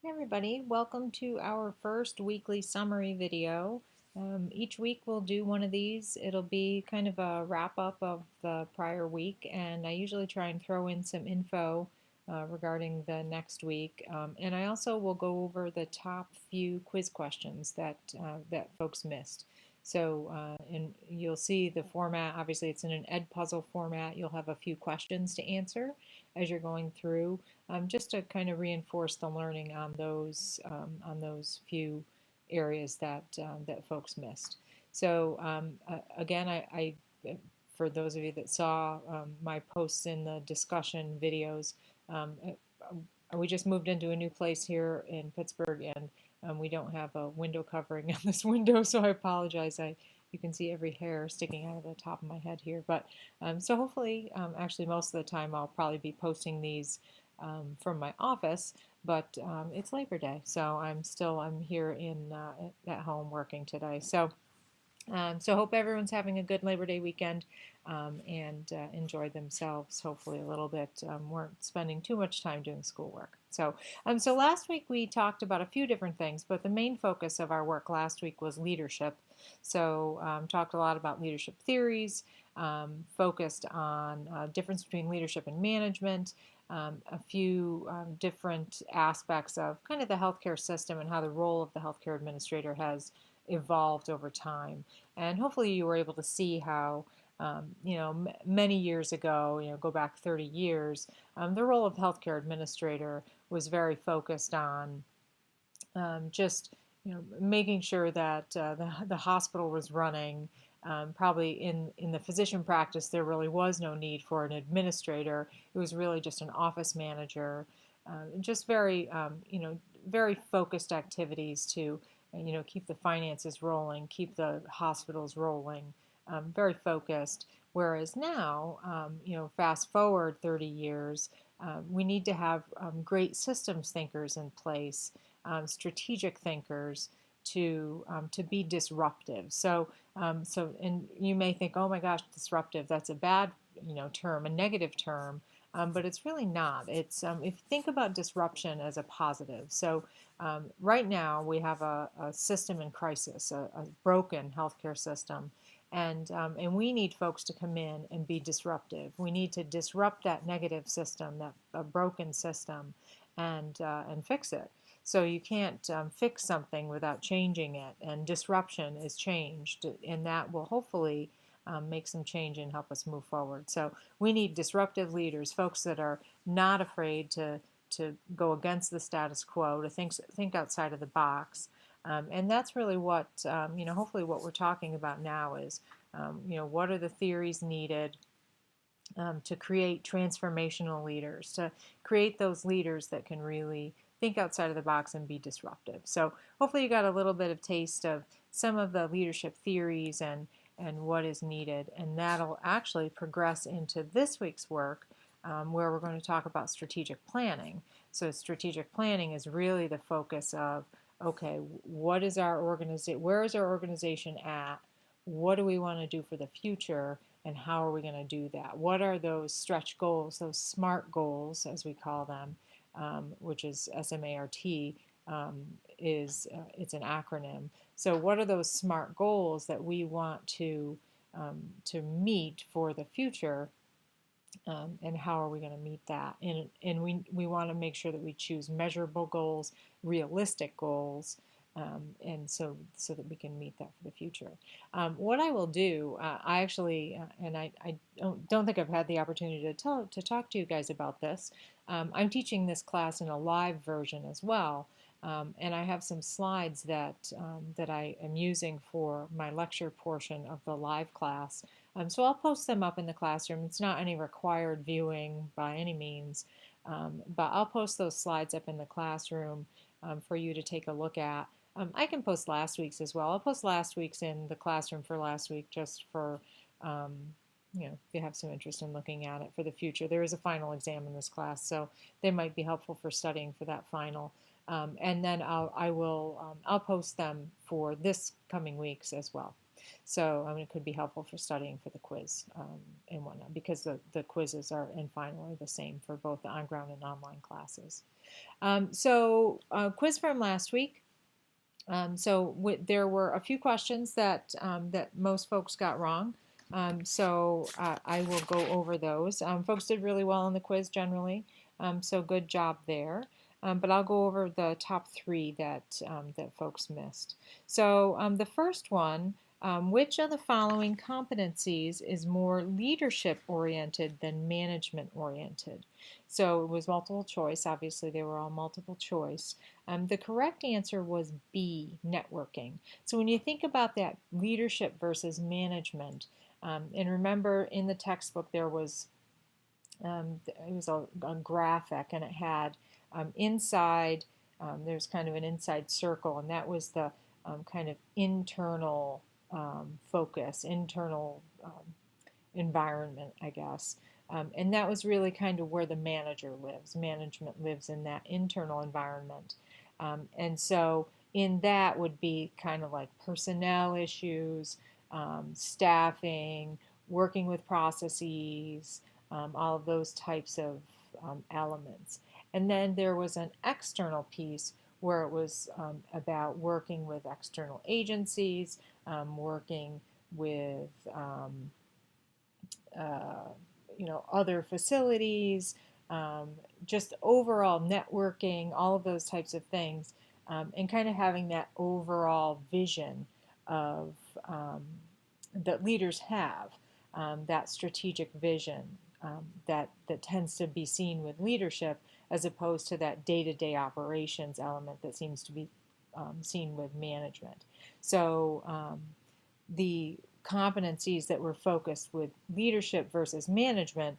Hey everybody, welcome to our first weekly summary video. Each week we'll do one of these. It'll be kind of a wrap up of the prior week, and I usually try and throw in some info regarding the next week. And I also will go over the top few quiz questions that folks missed. And you'll see the format. Obviously, it's in an Ed puzzle format. You'll have a few questions to answer as you're going through, just to kind of reinforce the learning on those few areas that folks missed. Again, for those of you that saw my posts in the discussion videos, um, we just moved into a new place here in Pittsburgh, and we don't have a window covering on this window, so I apologize. You can see every hair sticking out of the top of my head here, but so hopefully, actually most of the time I'll probably be posting these from my office, but it's Labor Day, so I'm here at home working today. So hope everyone's having a good Labor Day weekend and enjoyed themselves, hopefully a little bit. Weren't spending too much time doing schoolwork. So last week we talked about a few different things, but the main focus of our work last week was leadership. Talked a lot about leadership theories, focused on difference between leadership and management, a few different aspects of kind of the healthcare system and how the role of the healthcare administrator has evolved over time. And hopefully you were able to see how, many years ago, go back 30 years, the role of healthcare administrator was very focused on just, making sure that the hospital was running. Probably in the physician practice, there really was no need for an administrator. It was really just an office manager, just very focused activities to keep the finances rolling, keep the hospitals rolling, very focused. Whereas now, fast forward 30 years, we need to have great systems thinkers in place, strategic thinkers to be disruptive. And you may think, oh my gosh, disruptive, that's a bad term, a negative term. But it's really not. It's if you think about disruption as a positive. Right now we have a system in crisis, a broken healthcare system, and we need folks to come in and be disruptive. We need to disrupt that negative system, that a broken system, and fix it. So you can't fix something without changing it, and disruption is changed, and that will hopefully make some change and help us move forward. So we need disruptive leaders, folks that are not afraid to go against the status quo, to think outside of the box. And that's really what, hopefully what we're talking about now is, what are the theories needed to create transformational leaders, to create those leaders that can really think outside of the box and be disruptive. So hopefully you got a little bit of taste of some of the leadership theories and what is needed, and that'll actually progress into this week's work, where we're going to talk about strategic planning. So strategic planning is really the focus of, okay, what is our organization, where is our organization at, what do we want to do for the future, and how are we going to do that? What are those stretch goals, those SMART goals, as we call them, which is SMART, it's an acronym. So what are those SMART goals that we want to meet for the future, and how are we going to meet that? And we want to make sure that we choose measurable goals, realistic goals, and so that we can meet that for the future. What I will do, I actually, and I don't think I've had the opportunity to talk to you guys about this. I'm teaching this class in a live version as well. And I have some slides that I am using for my lecture portion of the live class. So I'll post them up in the classroom. It's not any required viewing by any means, but I'll post those slides up in the classroom for you to take a look at. I can post last week's as well. I'll post last week's in the classroom for last week, just for, if you have some interest in looking at it for the future. There is a final exam in this class, so they might be helpful for studying for that final. And then I'll post them for this coming weeks as well. So it could be helpful for studying for the quiz and whatnot, because the quizzes are and final are the same for both the on-ground and online classes. Quiz from last week. There were a few questions that most folks got wrong. I will go over those. Folks did really well on the quiz generally, so good job there. But I'll go over the top three that folks missed. The first one, which of the following competencies is more leadership oriented than management oriented? So it was multiple choice. Obviously, they were all multiple choice. The correct answer was B, networking. So when you think about that leadership versus management, and remember in the textbook there was it was a graphic, and it had inside, there's kind of an inside circle, and that was the kind of internal focus, internal environment, I guess. And that was really kind of where the manager lives. Management lives in that internal environment. And so in that would be kind of like personnel issues, staffing, working with processes, all of those types of elements. And then there was an external piece where it was about working with external agencies, working with other facilities, just overall networking, all of those types of things, and kind of having that overall vision of that leaders have, that strategic vision that tends to be seen with leadership, as opposed to that day-to-day operations element that seems to be seen with management. So the competencies that were focused with leadership versus management,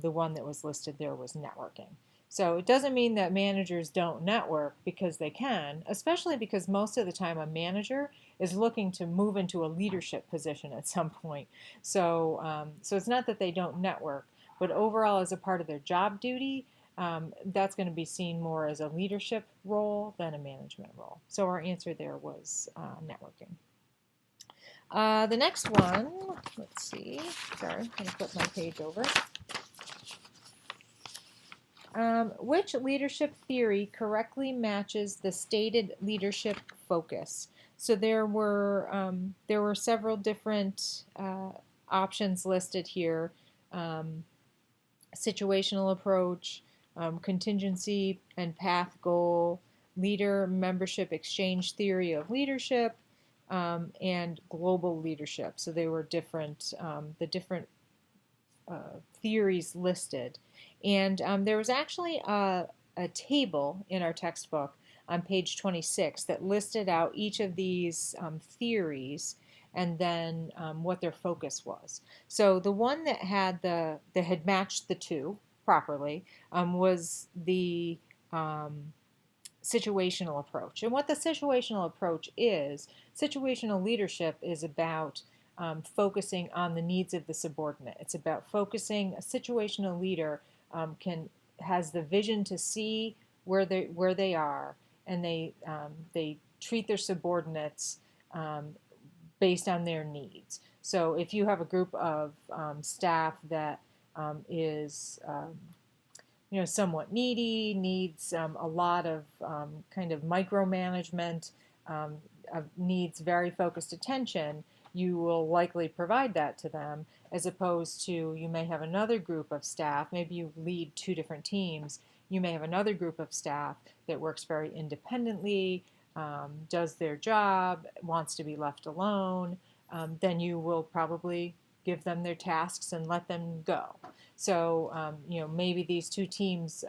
the one that was listed there was networking. So it doesn't mean that managers don't network, because they can, especially because most of the time a manager is looking to move into a leadership position at some point. So it's not that they don't network, but overall as a part of their job duty, that's going to be seen more as a leadership role than a management role. So our answer there was networking. The next one, let's see, sorry, I'm going to flip my page over. Which leadership theory correctly matches the stated leadership focus? So there were several different options listed here. Situational approach, contingency and path goal, leader membership exchange theory of leadership, and global leadership. So they were different, the different theories listed. And there was actually a table in our textbook on page 26 that listed out each of these theories, and then what their focus was. So the one that had matched the two properly was the situational approach. And what the situational approach is, situational leadership is about focusing on the needs of the subordinate. It's about focusing. A situational leader has the vision to see where they are, and they treat their subordinates based on their needs. So if you have a group of staff that is somewhat needy, needs a lot of kind of micromanagement, needs very focused attention, you will likely provide that to them, as opposed to you may have another group of staff, maybe you lead two different teams, you may have another group of staff that works very independently, does their job, wants to be left alone, then you will probably give them their tasks and let them go. So maybe these two teams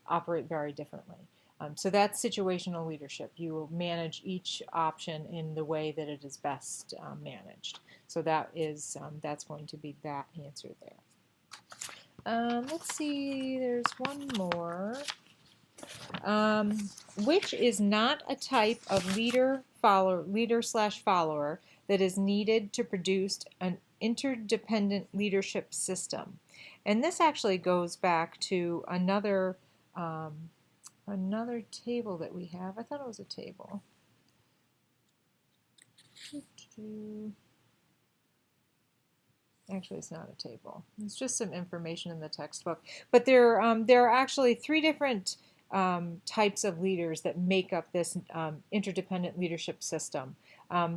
operate very differently. So that's situational leadership. You will manage each option in the way that it is best managed. So that's going to be that answer there. Let's see, there's one more. Which is not a type of leader/follower that is needed to produce an interdependent leadership system? And this actually goes back to another table that we have. I thought it was a table. Actually, it's not a table. It's just some information in the textbook. But there are actually three different types of leaders that make up this interdependent leadership system.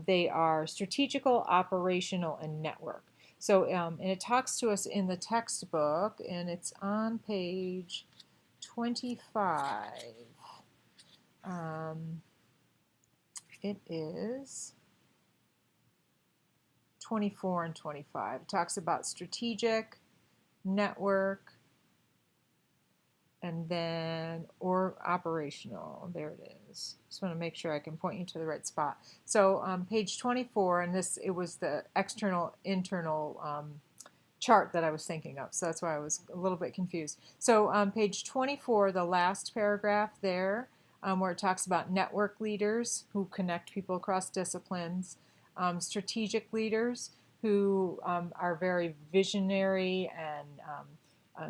They are strategical, operational, and network. So, and it talks to us in the textbook, and it's on page 25. It is 24 and 25. It talks about strategic, network, and then or operational. There it is. Just want to make sure I can point you to the right spot. So page 24, and it was the external internal chart that I was thinking of, so that's why I was a little bit confused. So on page 24, the last paragraph there, where it talks about network leaders who connect people across disciplines, strategic leaders who are very visionary and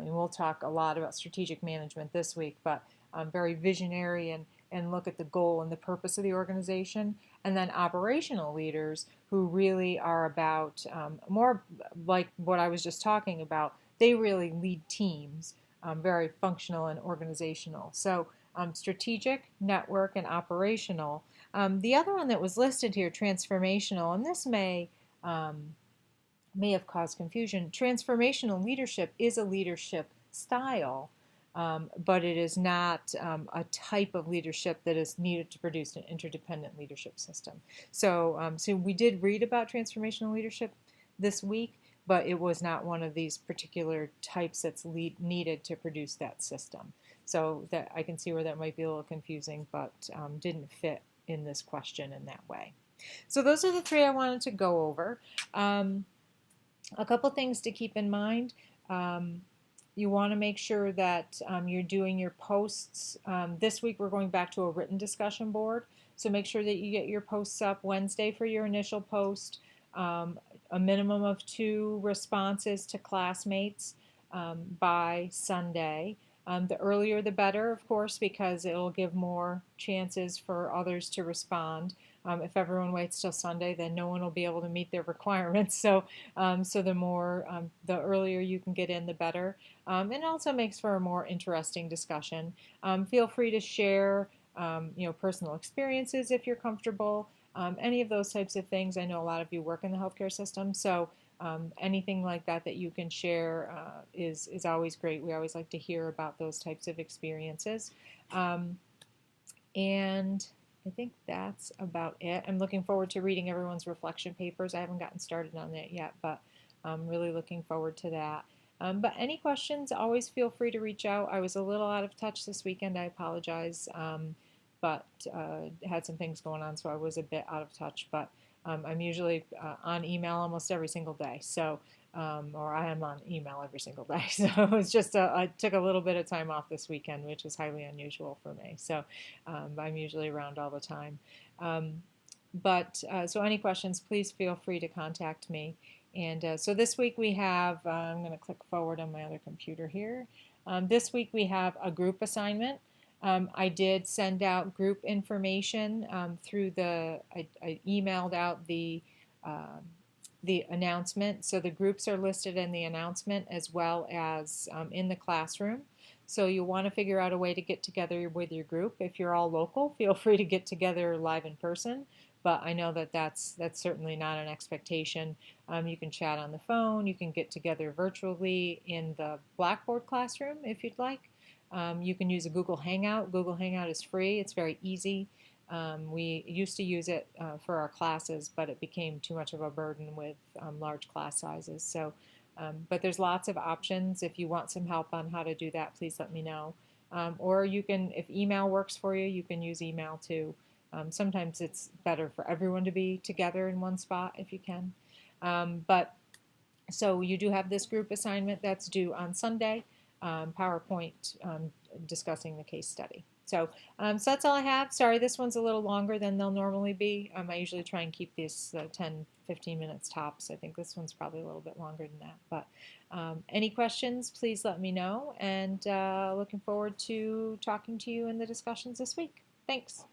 we'll talk a lot about strategic management this week, but very visionary and look at the goal and the purpose of the organization. And then operational leaders who really are about more like what I was just talking about. They really lead teams, very functional and organizational. So strategic, network, and operational. The other one that was listed here, transformational, and this may have caused confusion. Transformational leadership is a leadership style, but it is not a type of leadership that is needed to produce an interdependent leadership system. So, so we did read about transformational leadership this week, but it was not one of these particular types that's needed to produce that system. So that I can see where that might be a little confusing, but didn't fit in this question in that way. So those are the three I wanted to go over. A couple things to keep in mind. You want to make sure that you're doing your posts. This week we're going back to a written discussion board, so make sure that you get your posts up Wednesday for your initial post, a minimum of 2 responses to classmates by Sunday. The earlier the better, of course, because it'll give more chances for others to respond. If everyone waits till Sunday, then no one will be able to meet their requirements. So, the earlier you can get in, the better. It also makes for a more interesting discussion. Feel free to share, personal experiences if you're comfortable. Any of those types of things. I know a lot of you work in the healthcare system, so anything like that that you can share is always great. We always like to hear about those types of experiences. And I think that's about it. I'm looking forward to reading everyone's reflection papers. I haven't gotten started on that yet, but I'm really looking forward to that. But any questions, always feel free to reach out. I was a little out of touch this weekend. I apologize, but had some things going on, so I was a bit out of touch. But I'm usually on email almost every single day. So or I am on email every single day. So it's just I took a little bit of time off this weekend, which is highly unusual for me. So I'm usually around all the time. So any questions, please feel free to contact me. And so this week we have, I'm going to click forward on my other computer here. This week we have a group assignment. I did send out group information through I emailed out the announcement. So the groups are listed in the announcement as well as in the classroom. So you'll want to figure out a way to get together with your group. If you're all local, feel free to get together live in person. But I know that that's certainly not an expectation. You can chat on the phone. You can get together virtually in the Blackboard classroom if you'd like. You can use a Google Hangout. Google Hangout is free. It's very easy. We used to use it for our classes, but it became too much of a burden with large class sizes. So, but there's lots of options. If you want some help on how to do that, please let me know. Or you can, if email works for you, you can use email too. Sometimes it's better for everyone to be together in one spot if you can. So you do have this group assignment that's due on Sunday, PowerPoint discussing the case study. So that's all I have. Sorry, this one's a little longer than they'll normally be. I usually try and keep these 10, 15 minutes tops. I think this one's probably a little bit longer than that. But any questions, please let me know. And looking forward to talking to you in the discussions this week. Thanks.